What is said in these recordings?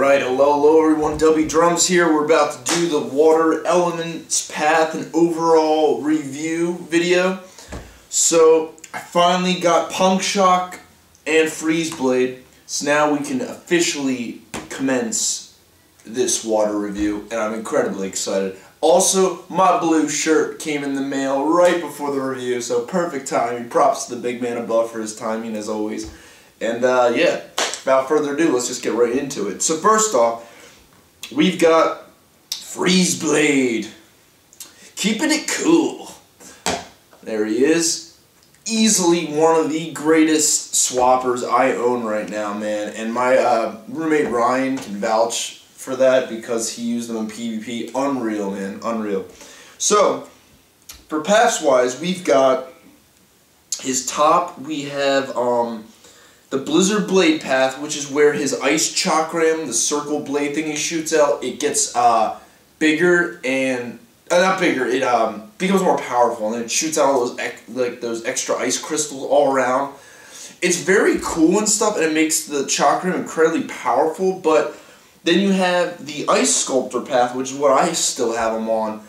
Alright, hello everyone, wdrumz here. We're about to do the water elements path and overall review video. So, I finally got Punk Shock and Freeze Blade, so now we can officially commence this water review, and I'm incredibly excited. Also, my blue shirt came in the mail right before the review, so perfect timing. Props to the big man above for his timing as always. And yeah, without further ado, let's just get right into it. So first off, we've got Freeze Blade. Keeping it cool. There he is. Easily one of the greatest swappers I own right now, man. And my roommate Ryan can vouch for that because he used them in PvP. Unreal, man. Unreal. So, for paths-wise, we've got his top. We have the Blizzard Blade path, which is where his Ice Chakram, the circle blade thing he shoots out, it gets bigger and not bigger. It becomes more powerful, and it shoots out all those those extra ice crystals all around. It's very cool and stuff, and it makes the Chakram incredibly powerful. But then you have the Ice Sculptor path, which is what I still have him on.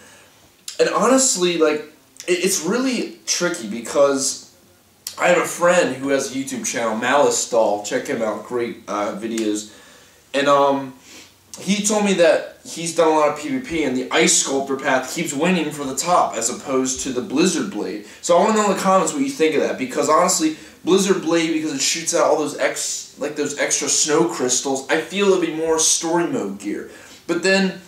And honestly, like, it's really tricky because I have a friend who has a YouTube channel, Malice Doll. Check him out, great videos. And he told me that he's done a lot of PvP, and the Ice Sculptor path keeps winning for the top as opposed to the Blizzard Blade. So I want to know in the comments what you think of that, because honestly, Blizzard Blade, because it shoots out all those those extra snow crystals, I feel it'd be more story mode gear. But then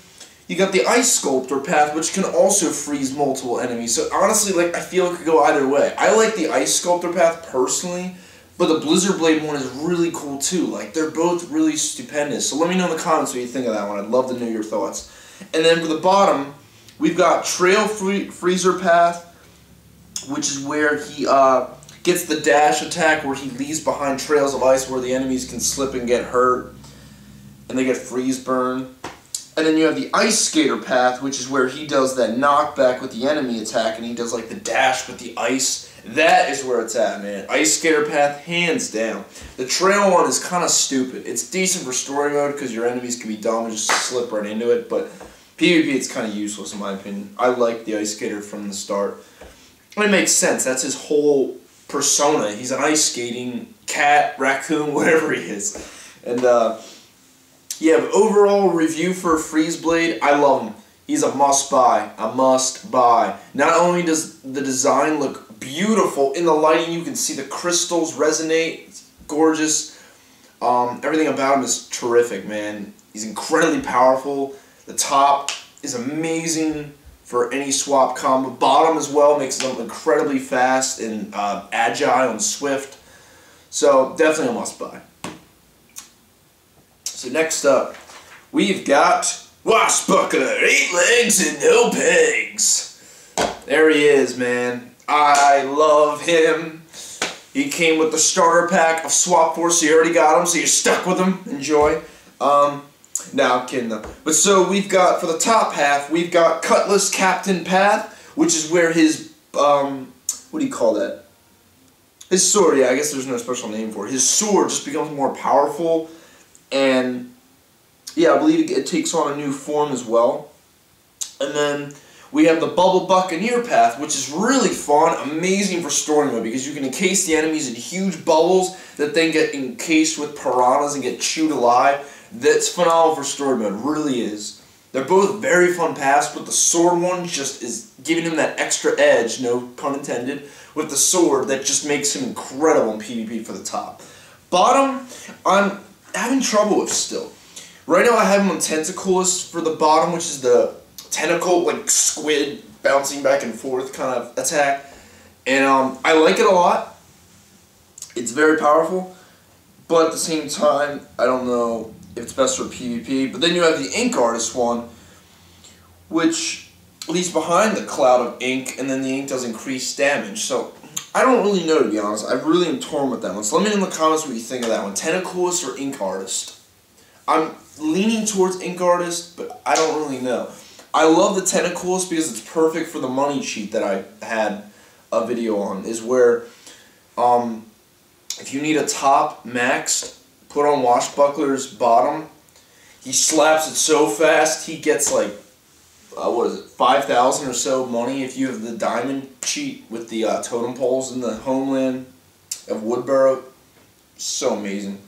you got the Ice Sculptor path, which can also freeze multiple enemies. So honestly, like, I feel it could go either way. I like the Ice Sculptor path personally, but the Blizzard Blade one is really cool too. Like, they're both really stupendous. So let me know in the comments what you think of that one. I'd love to know your thoughts. And then for the bottom, we've got Trail Freezer path, which is where he gets the dash attack, where he leaves behind trails of ice where the enemies can slip and get hurt, and they get freeze burn. And then you have the Ice Skater path, which is where he does that knockback with the enemy attack, and he does like the dash with the ice. That is where it's at, man. Ice Skater path, hands down. The trail one is kind of stupid. It's decent for story mode because your enemies can be dumb and just slip right into it, but PvP it's kind of useless in my opinion. I like the Ice Skater from the start. And it makes sense. That's his whole persona. He's an ice skating cat, raccoon, whatever he is. And yeah, but overall review for Freeze Blade, I love him. He's a must-buy. A must-buy. Not only does the design look beautiful, in the lighting you can see the crystals resonate. It's gorgeous. Everything about him is terrific, man. He's incredibly powerful. The top is amazing for any swap combo. Bottom as well makes them incredibly fast and agile and swift. So definitely a must-buy. So next up, we've got Washbuckler, 8 legs and no pegs. There he is, man. I love him. He came with the starter pack of Swap Force, so you already got him, so you're stuck with him. Enjoy. No, I'm kidding though. But so we've got, for the top half, we've got Cutlass Captain path, which is where his, what do you call that? His sword, yeah, I guess there's no special name for it. His sword just becomes more powerful. And yeah, I believe it takes on a new form as well. And then we have the Bubble Buccaneer path, which is really fun, amazing for story mode, because you can encase the enemies in huge bubbles that then get encased with piranhas and get chewed alive. That's phenomenal for story mode, really is. They're both very fun paths, but the sword one just is giving him that extra edge, no pun intended, with the sword that just makes him incredible in PvP for the top. Bottom, I'm having trouble with still. Right now I have him on Tentacles for the bottom, which is the tentacle, like squid bouncing back and forth kind of attack. And I like it a lot. It's very powerful, but at the same time, I don't know if it's best for PvP. But then you have the Ink Artist one, which leaves behind the cloud of ink, and then the ink does increase damage. So I don't really know, to be honest. I really am torn with that one. So let me know in the comments what you think of that one. Tentacles or Ink Artist? I'm leaning towards Ink Artist, but I don't really know. I love the Tentacles because it's perfect for the money cheat that I had a video on. Is where if you need a top maxed, put on Washbuckler's bottom, He slaps it so fast, he gets like, what is it, 5,000 or so money if you have the diamond cheat with the totem poles in the homeland of Woodborough. So amazing.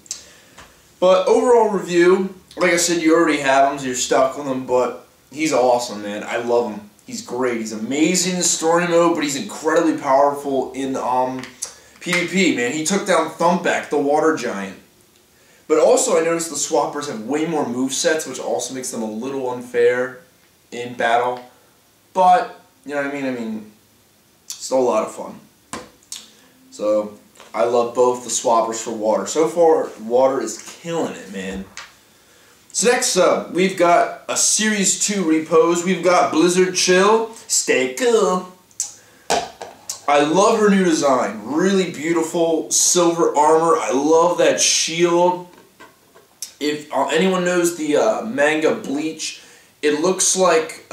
But overall review, like I said, you already have him, so you're stuck with him, but he's awesome, man. I love him. He's great. He's amazing in story mode, but he's incredibly powerful in PvP, man. He took down Thumpback, the water giant. But also, I noticed the swappers have way more movesets, which also makes them a little unfair in battle. But, you know what I mean? I mean, still a lot of fun. So, I love both the swappers for water. So far, water is killing it, man. So next up, we've got a Series 2 repose. We've got Blizzard Chill. Stay cool. I love her new design. Really beautiful silver armor. I love that shield. If anyone knows the manga Bleach, it looks like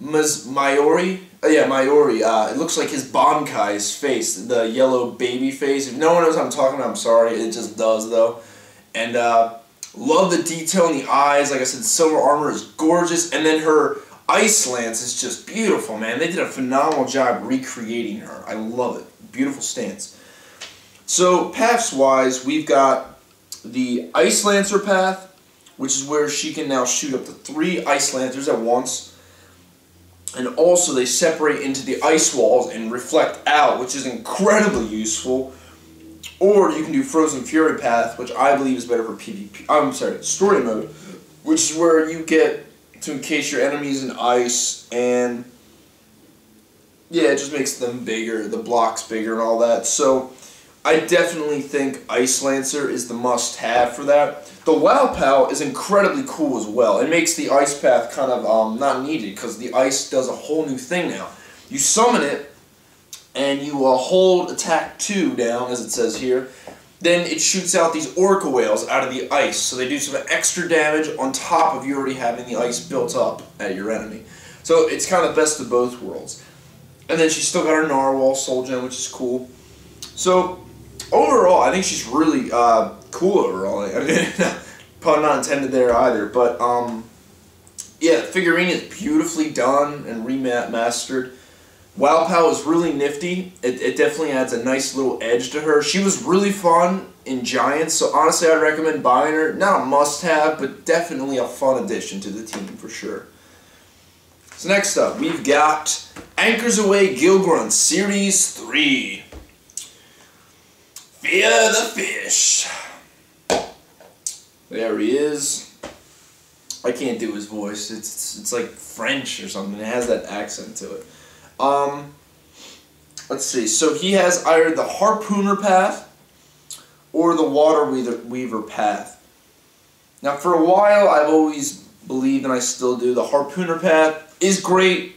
Mayuri. Yeah, Mayuri. It looks like his Bankai's face, the yellow baby face. If no one knows what I'm talking about, I'm sorry. It just does, though. And love the detail in the eyes. Like I said, silver armor is gorgeous. And then her ice lance is just beautiful, man. They did a phenomenal job recreating her. I love it. Beautiful stance. So, paths-wise, we've got the Ice Lancer path, which is where she can now shoot up to 3 Ice Lancers at once. And also, they separate into the ice walls and reflect out, which is incredibly useful. Or you can do Frozen Fury path, which I believe is better for PvP. I'm sorry, story mode, which is where you get to encase your enemies in ice, and yeah, it just makes them bigger, the blocks bigger and all that. So I definitely think Ice Lancer is the must-have for that. The Wow Pal is incredibly cool as well. It makes the ice path kind of not needed, because the ice does a whole new thing now. You summon it, and you hold attack 2 down, as it says here, then it shoots out these orca whales out of the ice, so they do some extra damage on top of you already having the ice built up at your enemy. So it's kind of the best of both worlds. And then she's still got her Narwhal Soul Gem, which is cool. So overall, I think she's really cool overall. I mean, pun not intended there either, but yeah, the figurine is beautifully done and remastered. Wow Pal is really nifty. It definitely adds a nice little edge to her. She was really fun in Giants, so honestly I'd recommend buying her. Not a must-have, but definitely a fun addition to the team for sure. So next up, we've got Anchors Away Gill Grunt Series 3. Fear the Fish. There he is. I can't do his voice. It's like French or something. It has that accent to it. Let's see. So he has either the Harpooner path or the Water Weaver path. Now, for a while, I've always believed, and I still do, the Harpooner path is great.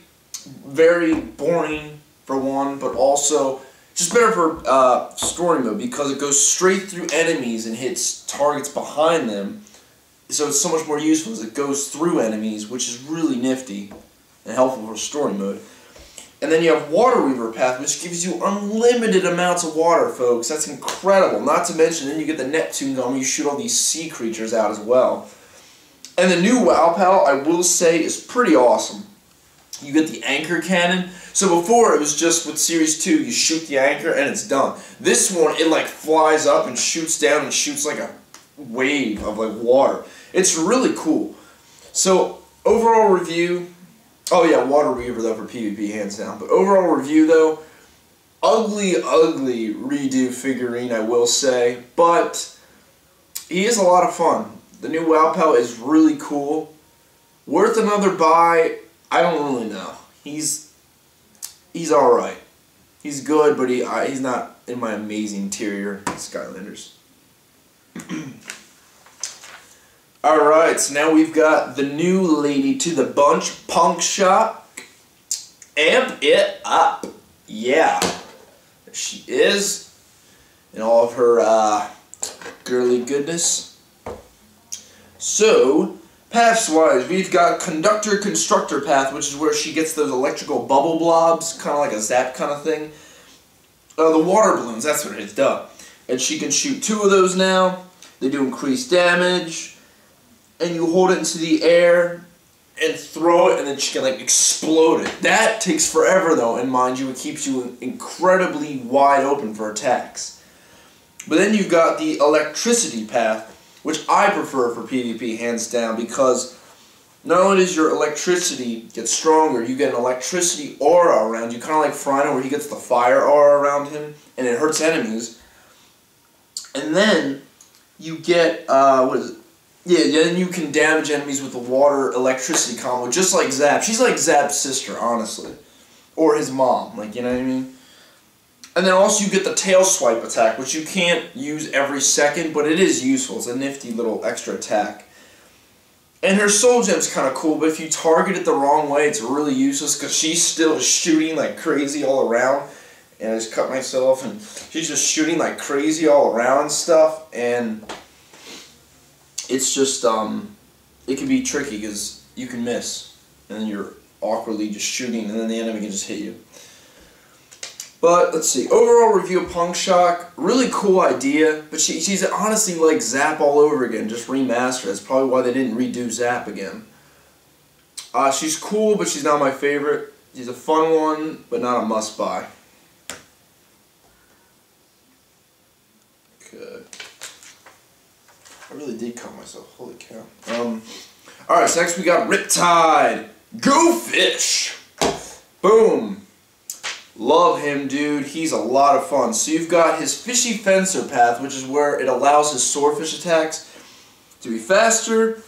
Very boring for one, but also just better for story mode because it goes straight through enemies and hits targets behind them. So it's so much more useful as it goes through enemies, which is really nifty and helpful for story mode. And then you have Water Weaver path, which gives you unlimited amounts of water, folks. That's incredible. Not to mention, then you get the Neptune gun where you shoot all these sea creatures out as well. And the new Wow Pal, I will say, is pretty awesome. You get the anchor cannon. So before, it was just with Series 2, you shoot the anchor and it's done. This one, it like flies up and shoots down and shoots like a wave of like water. It's really cool. So, overall review... Oh yeah, Water Weaver though for PvP, hands down. But overall review though, ugly redo figurine, I will say. But he is a lot of fun. The new Wow Pal is really cool. Worth another buy? I don't really know. He's alright. He's good, but he's not in my amazing tier Skylanders. Alright, so now we've got the new lady to the bunch, Punk Shock. Amp it up. Yeah. There she is. In all of her girly goodness. So, paths-wise, we've got Conductor Constructor path, which is where she gets those electrical bubble blobs, kind of like a zap kind of thing. The water balloons, that's what it is, duh. And she can shoot 2 of those now. They do increased damage, and you hold it into the air and throw it, and then she can like explode it. That takes forever though, and mind you, it keeps you incredibly wide open for attacks. But then you've got the electricity path, which I prefer for PvP hands down, because not only does your electricity get stronger, you get an electricity aura around you, kind of like Frino, where he gets the fire aura around him, and it hurts enemies. And then you get, what is it? Yeah, then you can damage enemies with the water electricity combo, just like Zap. She's like Zap's sister, honestly. Or his mom, like, you know what I mean? And then also you get the tail swipe attack, which you can't use every second, but it is useful. It's a nifty little extra attack. And her soul gem's kind of cool, but if you target it the wrong way, it's really useless, because she's still shooting like crazy all around. And I just cut myself, and she's just shooting like crazy all around and stuff, and it's just, it can be tricky, because you can miss, and then you're awkwardly just shooting, and then the enemy can just hit you. But, let's see, overall review of Punk Shock, really cool idea, but she's honestly like Zap all over again, just remastered. That's probably why they didn't redo Zap again. She's cool, but she's not my favorite. She's a fun one, but not a must-buy. Okay. I really did cut myself, holy cow. Alright, so next we got Riptide. Go Fish! Boom! Love him, dude. He's a lot of fun. So you've got his Fishy Fencer path, which is where it allows his swordfish attacks to be faster.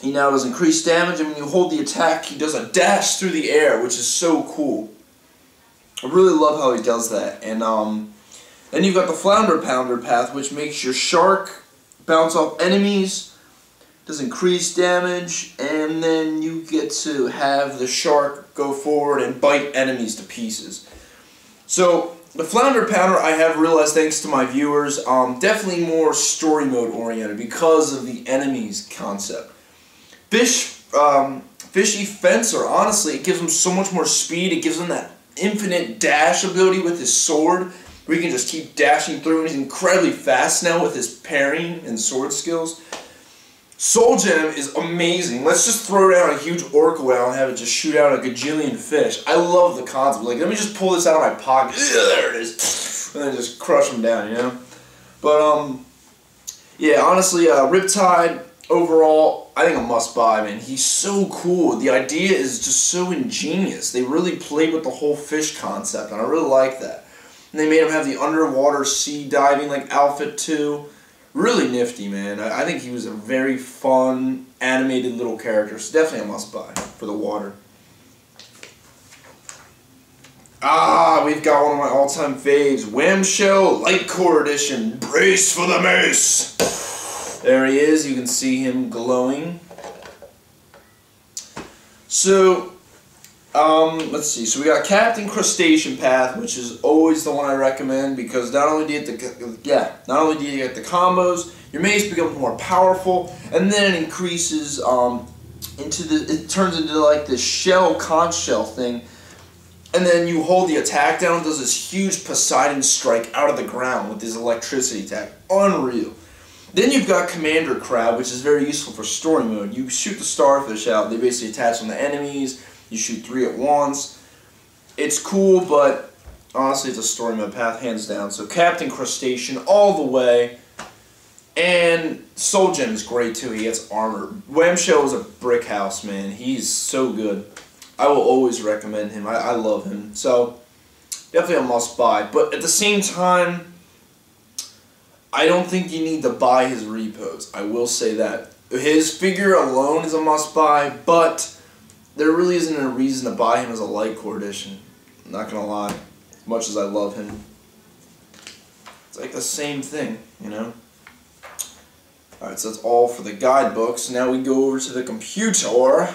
He now does increased damage, and when you hold the attack, he does a dash through the air, which is so cool. I really love how he does that. And then you've got the Flounder Pounder path, which makes your shark bounce off enemies, does increased damage, and then you get to have the shark go forward and bite enemies to pieces. So the Flounder Pounder, I have realized, thanks to my viewers, definitely more story mode oriented because of the enemies concept. Fishy Fencer, honestly, it gives him so much more speed. It gives him that infinite dash ability with his sword, where he can just keep dashing through, and he's incredibly fast now with his parrying and sword skills. Soul Gem is amazing. Let's just throw down a huge orca whale and have it just shoot out a gajillion fish. I love the concept. Like, let me just pull this out of my pocket. There it is. And then just crush them down, you know? But, yeah, honestly, Riptide, overall, I think a must-buy, man. He's so cool. The idea is just so ingenious. They really played with the whole fish concept, and I really like that. And they made him have the underwater sea diving like outfit too. Really nifty, man. I think he was a very fun, animated little character. So definitely a must-buy for the water. We've got one of my all-time faves. Wham-Shell Lightcore Edition. Brace for the mace. There he is. You can see him glowing. So, let's see. So we got Captain Crustacean Path, which is always the one I recommend, because not only do you get the combos, your mace becomes more powerful, and then it increases it turns into like this conch shell thing, and then you hold the attack down, and does this huge Poseidon strike out of the ground with this electricity attack. Unreal. Then you've got Commander Crab, which is very useful for story mode. You shoot the starfish out, they basically attach on the enemies. You shoot 3 at once. It's cool, but honestly, it's a story mode path, hands down. So Captain Crustacean all the way. And Soul Gem is great too. He gets armor. Wham-Shell is a brick house, man. He's so good. I will always recommend him. I love him. So definitely a must-buy. But at the same time, I don't think you need to buy his repos. I will say that. His figure alone is a must-buy, but there really isn't a reason to buy him as a Lightcore Edition. I'm not gonna lie. As much as I love him. It's like the same thing, you know? Alright, so that's all for the guidebooks. Now we go over to the computer.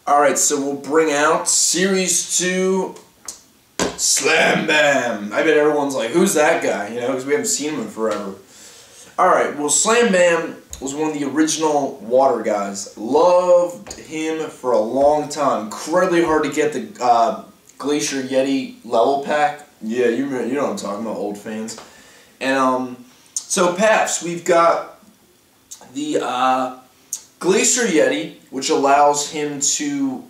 Alright, so we'll bring out Series 2 Slam Bam. I bet everyone's like, who's that guy? You know, because we haven't seen him in forever. Alright, well, Slam Bam was one of the original water guys. Loved him for a long time. Incredibly hard to get the Glacier Yeti level pack. Yeah, you know what I'm talking about, old fans. And So paths, we've got the Glacier Yeti, which allows him to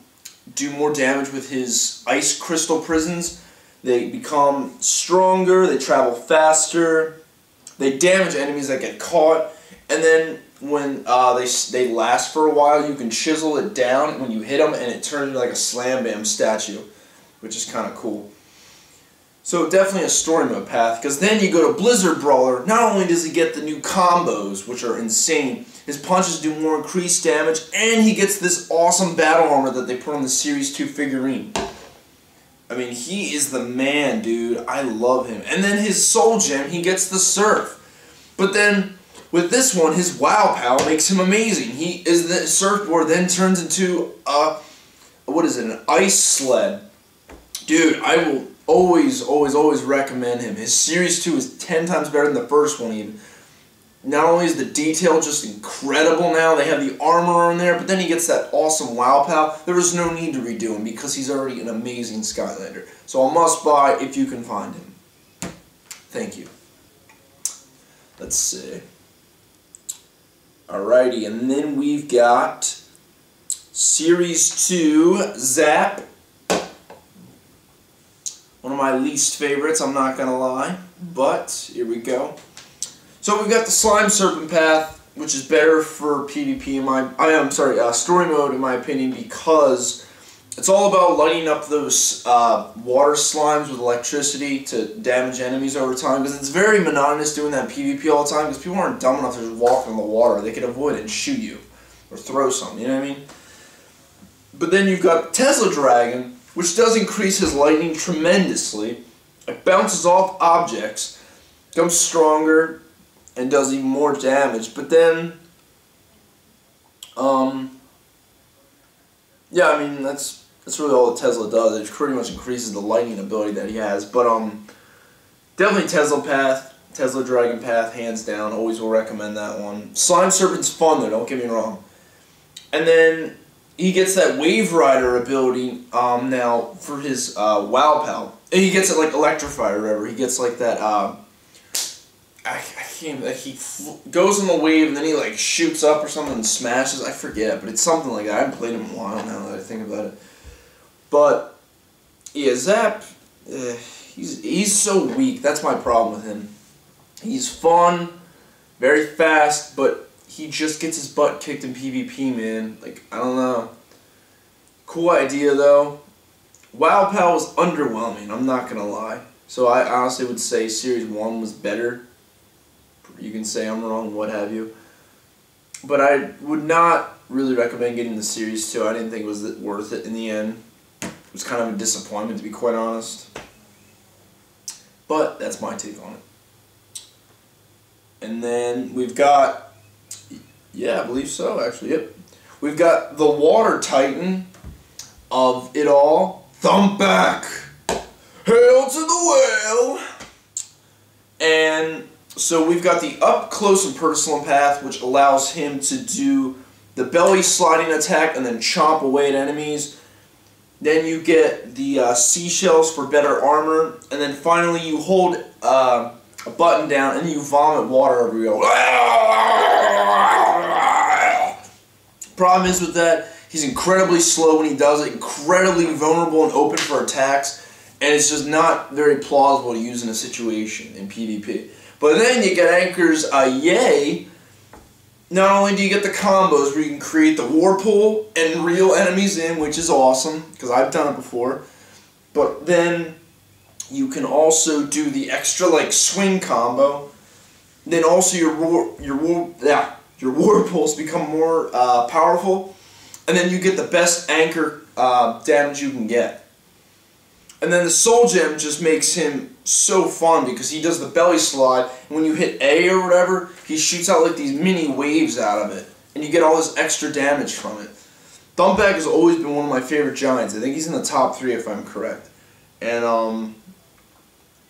do more damage with his ice crystal prisons. They become stronger, they travel faster, they damage enemies that get caught, and then when they last for a while, you can chisel it down when you hit them, and it turns into like a Slam Bam statue, which is kind of cool. So definitely a story mode path, because then you go to Blizzard Brawler. Not only does he get the new combos, which are insane, his punches do more increased damage, and he gets this awesome battle armor that they put on the Series 2 figurine. I mean, he is the man, dude. I love him. And then his Soul Gem, he gets the Surf. But then, with this one, his Wow Pal makes him amazing. The surfboard then turns into an ice sled. Dude, I will always recommend him. His Series 2 is 10 times better than the first one even. Not only is the detail just incredible now, they have the armor on there, but then he gets that awesome Wow Pal. There was no need to redo him because he's already an amazing Skylander. So a must buy if you can find him. Thank you. Let's see. Alrighty, and then we've got Series 2 Zap. One of my least favorites, I'm not gonna lie, but here we go. So we've got the Slime Serpent path, which is better for PvP story mode in my opinion, because it's all about lighting up those water slimes with electricity to damage enemies over time, because it's very monotonous doing that PvP all the time, because people aren't dumb enough to just walk in the water. They can avoid it and shoot you, or throw something, you know what I mean? But then you've got Tesla Dragon, which does increase his lightning tremendously. It bounces off objects, becomes stronger, and does even more damage. But then, yeah, I mean, that's really all that Tesla does. It pretty much increases the lightning ability that he has. But definitely Tesla path, Tesla Dragon path, hands down. Always will recommend that one. Slime Serpent's fun though, don't get me wrong. And then he gets that Wave Rider ability now for his Wow Pal. And he gets it like Electrify or whatever. He gets like that. He goes on the wave and then he like shoots up or something and smashes. I forget, but it's something like that. I haven't played him in a while now that I think about it. But yeah, Zap, he's so weak. That's my problem with him. He's fun, very fast, but he just gets his butt kicked in PvP, man. Like, I don't know. Cool idea though. Wow Pal was underwhelming, I'm not gonna lie. So I honestly would say Series 1 was better. You can say I'm wrong, what have you. But I would not really recommend getting the Series 2. I didn't think it was worth it in the end. It was kind of a disappointment, to be quite honest. But that's my take on it. And then we've got, yeah, I believe so, actually, yep. We've got the Water Titan of it all, Thumpback. Hail to the whale! And so we've got the up close and personal path, which allows him to do the belly sliding attack and then chomp away at enemies. Then you get the seashells for better armor, and then finally you hold a button down and you vomit water over you. Problem is with that, he's incredibly slow when he does it, incredibly vulnerable and open for attacks, and it's just not very plausible to use in a situation in PvP. But then you get Anchor's Yay. Not only do you get the combos where you can create the Whirlpool and reel enemies in, which is awesome, because I've done it before, but then you can also do the extra like swing combo. Then also your Whirlpools become more powerful, and then you get the best Anchor damage you can get. And then the Soul Gem just makes him so fun because he does the belly slide, and when you hit A or whatever, he shoots out like these mini waves out of it, and you get all this extra damage from it. Thumpback has always been one of my favorite giants. I think he's in the top 3 if I'm correct. And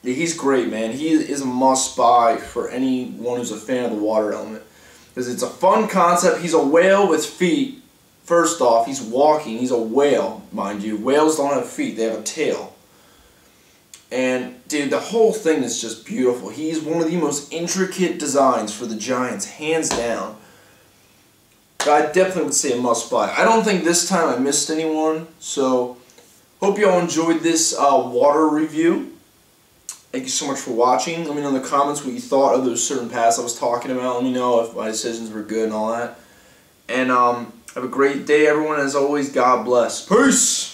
yeah, he's great, man. He is a must-buy for anyone who's a fan of the water element, because it's a fun concept. He's a whale with feet. First off, he's walking. He's a whale, mind you. Whales don't have feet. They have a tail. And dude, the whole thing is just beautiful. He's one of the most intricate designs for the Giants, hands down. I definitely would say a must buy. I don't think this time I missed anyone, so hope you all enjoyed this water review. Thank you so much for watching. Let me know in the comments what you thought of those certain paths I was talking about. Let me know if my decisions were good and all that. And have a great day, everyone. As always, God bless. Peace!